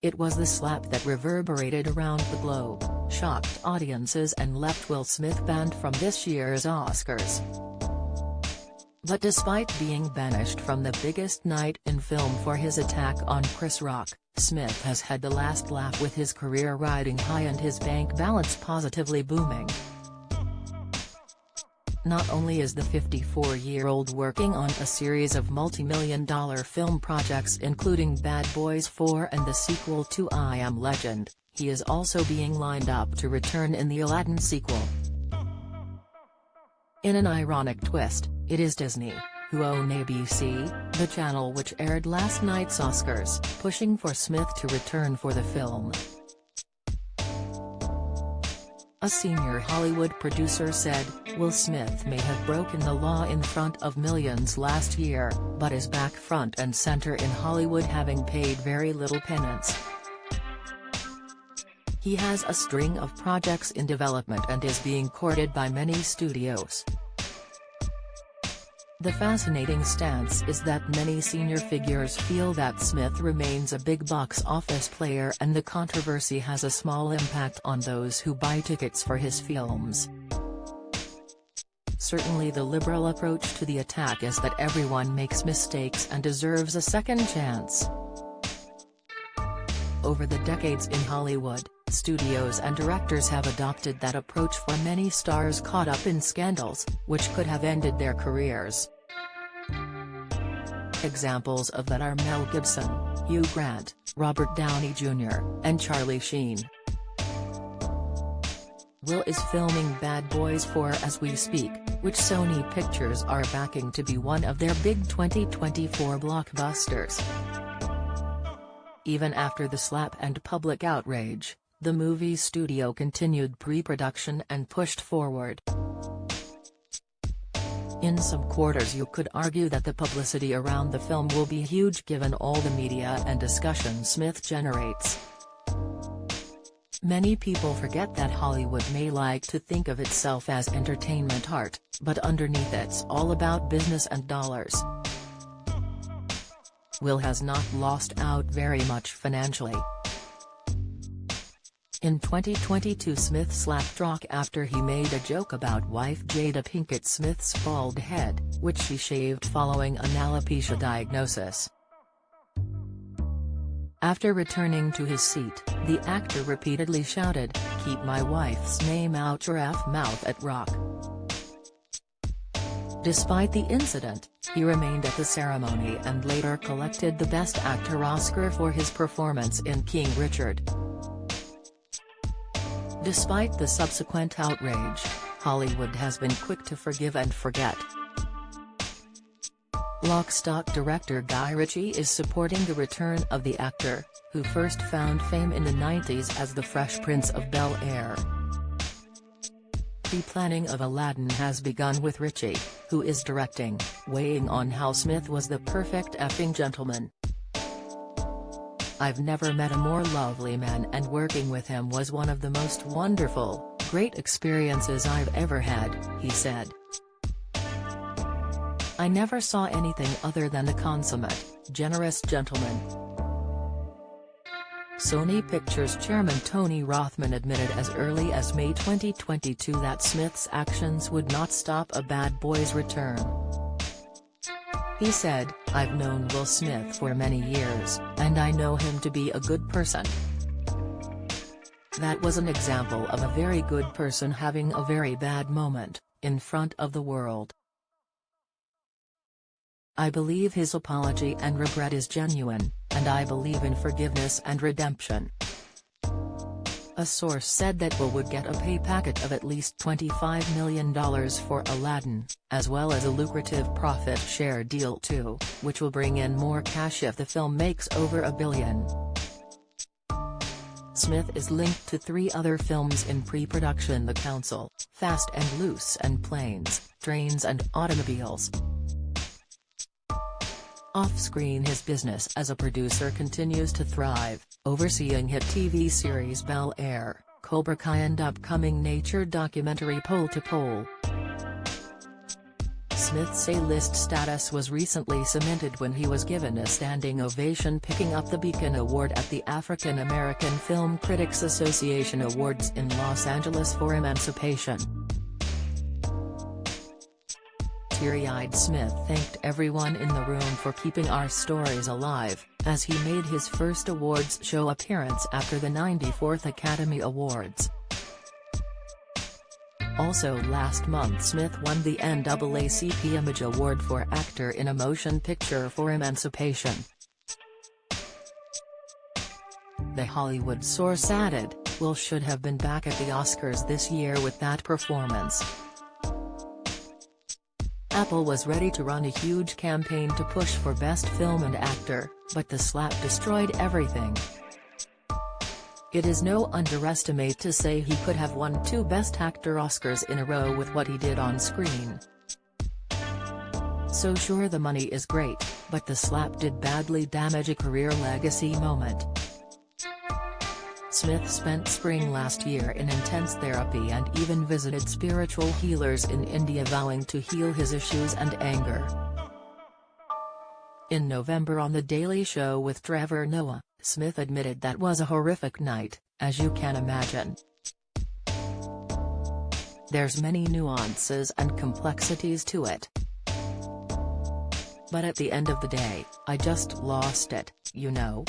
It was the slap that reverberated around the globe, shocked audiences and left Will Smith banned from this year's Oscars. But despite being banished from the biggest night in film for his attack on Chris Rock, Smith has had the last laugh with his career riding high and his bank balance positively booming. Not only is the 54-year-old working on a series of multi-million-dollar film projects including Bad Boys 4 and the sequel to I Am Legend, he is also being lined up to return in the Aladdin sequel. In an ironic twist, it is Disney, who own ABC, the channel which aired last night's Oscars, pushing for Smith to return for the film. A senior Hollywood producer said, Will Smith may have broken the law in front of millions last year, but is back front and center in Hollywood having paid very little penance. He has a string of projects in development and is being courted by many studios. The fascinating stance is that many senior figures feel that Smith remains a big box office player and the controversy has a small impact on those who buy tickets for his films. Certainly the liberal approach to the attack is that everyone makes mistakes and deserves a second chance. Over the decades in Hollywood, studios and directors have adopted that approach for many stars caught up in scandals, which could have ended their careers. Examples of that are Mel Gibson, Hugh Grant, Robert Downey Jr., and Charlie Sheen. Will is filming Bad Boys 4 as we speak, which Sony Pictures are backing to be one of their big 2024 blockbusters. Even after the slap and public outrage, the movie studio continued pre-production and pushed forward. In some quarters you could argue that the publicity around the film will be huge given all the media and discussion Smith generates. Many people forget that Hollywood may like to think of itself as entertainment art, but underneath it's all about business and dollars. Will has not lost out very much financially. In 2022 Smith slapped Rock after he made a joke about wife Jada Pinkett Smith's bald head, which she shaved following an alopecia diagnosis. After returning to his seat, the actor repeatedly shouted, "Keep my wife's name out your mouth" at Rock. Despite the incident, he remained at the ceremony and later collected the Best Actor Oscar for his performance in King Richard. Despite the subsequent outrage, Hollywood has been quick to forgive and forget. Lock Stock director Guy Ritchie is supporting the return of the actor, who first found fame in the 90s as the Fresh Prince of Bel-Air. Pre-planning of Aladdin has begun with Ritchie, who is directing, weighing on how Smith was the perfect effing gentleman. "I've never met a more lovely man and working with him was one of the most wonderful, great experiences I've ever had," he said. "I never saw anything other than a consummate, generous gentleman." Sony Pictures chairman Tony Rothman admitted as early as May 2022 that Smith's actions would not stop a Bad Boys return. He said, "I've known Will Smith for many years, and I know him to be a good person. That was an example of a very good person having a very bad moment, in front of the world. I believe his apology and regret is genuine, and I believe in forgiveness and redemption." A source said that Will would get a pay packet of at least $25 million for Aladdin, as well as a lucrative profit share deal too, which will bring in more cash if the film makes over $1 billion. Smith is linked to 3 other films in pre-production: The Council, Fast and Loose and Planes, Trains and Automobiles. Off-screen his business as a producer continues to thrive, overseeing hit TV series Bel-Air, Cobra Kai and upcoming nature documentary Pole to Pole. Smith's A-list status was recently cemented when he was given a standing ovation picking up the Beacon Award at the African American Film Critics Association Awards in Los Angeles for Emancipation. Teary-eyed Smith thanked everyone in the room for keeping our stories alive, as he made his first awards show appearance after the 94th Academy Awards. Also last month Smith won the NAACP Image Award for Actor in a Motion Picture for Emancipation. The Hollywood source added, "Will should have been back at the Oscars this year with that performance." Apple was ready to run a huge campaign to push for Best Film and Actor, but the slap destroyed everything. It is no underestimate to say he could have won 2 Best Actor Oscars in a row with what he did on screen. So sure, the money is great, but the slap did badly damage a career legacy moment. Smith spent spring last year in intense therapy and even visited spiritual healers in India, vowing to heal his issues and anger. In November on The Daily Show with Trevor Noah, Smith admitted that was a horrific night, as you can imagine. There's many nuances and complexities to it. But at the end of the day, I just lost it, you know.